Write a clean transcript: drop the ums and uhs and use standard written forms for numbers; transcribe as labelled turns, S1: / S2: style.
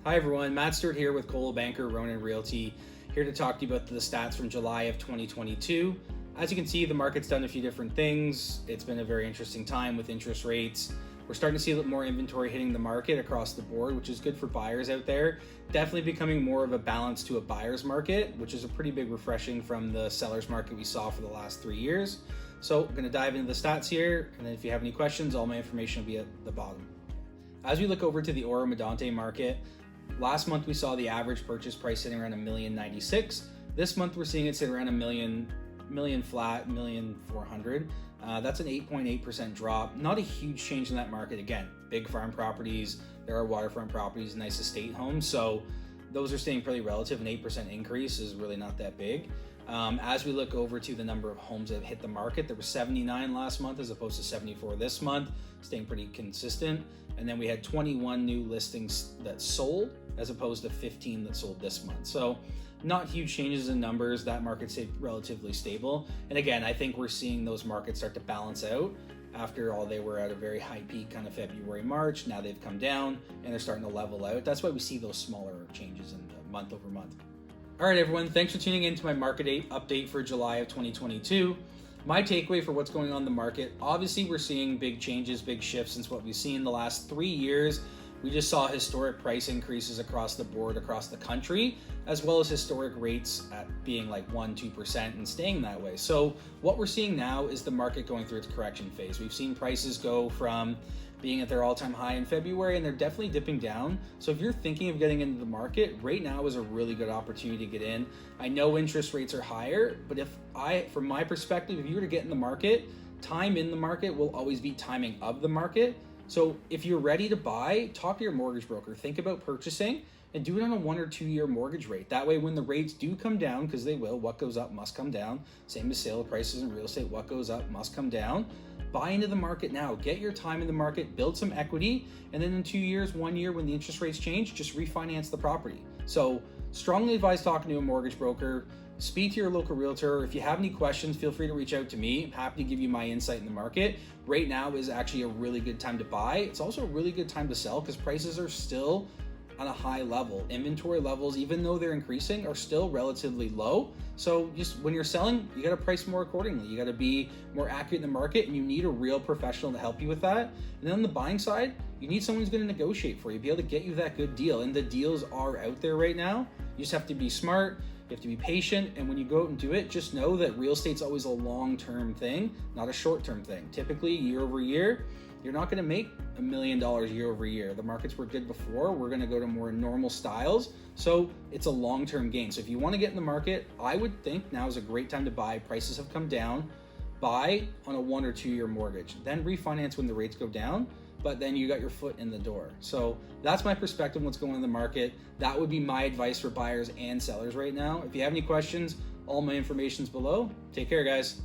S1: Hi everyone, Matt Stuart here with Coldwell Banker Ronan Realty, here to talk to you about the stats from July of 2022. As you can see, the market's done a few different things. It's been a very interesting time with interest rates. We're starting to see a little more inventory hitting the market across the board, which is good for buyers out there. Definitely becoming more of a balance to a buyer's market, which is a pretty big refreshing from the seller's market we saw for the last 3 years. So I'm going to dive into the stats here, and then if you have any questions, all my information will be at the bottom. As we look over to the Oro-Medonte market, last month we saw the average purchase price sitting around $1,096,000. This month we're seeing it sit around $1 million flat, $1,400,000. That's an 8.8% drop. Not a huge change in that market. Again, big farm properties, there are waterfront properties, nice estate homes. So those are staying pretty relative. An 8% increase is really not that big. As we look over to the number of homes that have hit the market, there were 79 last month as opposed to 74 this month, staying pretty consistent. And then we had 21 new listings that sold as opposed to 15 that sold this month. So not huge changes in numbers. That market stayed relatively stable. And again, I think we're seeing those markets start to balance out. After all, they were at a very high peak kind of February, March. Now they've come down and they're starting to level out. That's why we see those smaller changes in the month over month. All right, everyone, thanks for tuning in to my market update for July of 2022. My takeaway for what's going on in the market, obviously we're seeing big changes, big shifts since what we've seen the last 3 years. We just saw historic price increases across the board, across the country, as well as historic rates at being like 1-2% and staying that way. So what we're seeing now is the market going through its correction phase. We've seen prices go from being at their all-time high in February, and they're definitely dipping down. So if you're thinking of getting into the market, right now is a really good opportunity to get in. I know interest rates are higher, but from my perspective, if you were to get in the market, time in the market will always be timing of the market. So if you're ready to buy, talk to your mortgage broker, think about purchasing, and do it on a 1 or 2 year mortgage rate. That way, when the rates do come down, because they will, what goes up must come down. Same as sale prices in real estate, what goes up must come down. Buy into the market now, get your time in the market, build some equity, and then in 2 years, 1 year, when the interest rates change, just refinance the property. So strongly advise talking to a mortgage broker, speak to your local realtor. If you have any questions, feel free to reach out to me. I'm happy to give you my insight in the market. Right now is actually a really good time to buy. It's also a really good time to sell because prices are still on a high level. Inventory levels, even though they're increasing, are still relatively low. So just when you're selling, you got to price more accordingly. You got to be more accurate in the market, and you need a real professional to help you with that. And then on the buying side, you need someone who's going to negotiate for you, be able to get you that good deal. And the deals are out there right now. You just have to be smart. You have to be patient, and when you go out and do it, just know that real estate's always a long-term thing, not a short-term thing. Typically, year over year, you're not going to make $1 million year over year. The markets were good before. We're going to go to more normal styles. So it's a long-term gain. So if you want to get in the market, I would think now is a great time to buy. Prices have come down. Buy on a 1 or 2 year mortgage. Then refinance when the rates go down. But then you got your foot in the door. So that's my perspective on what's going on in the market. That would be my advice for buyers and sellers right now. If you have any questions, all my information's below. Take care, guys.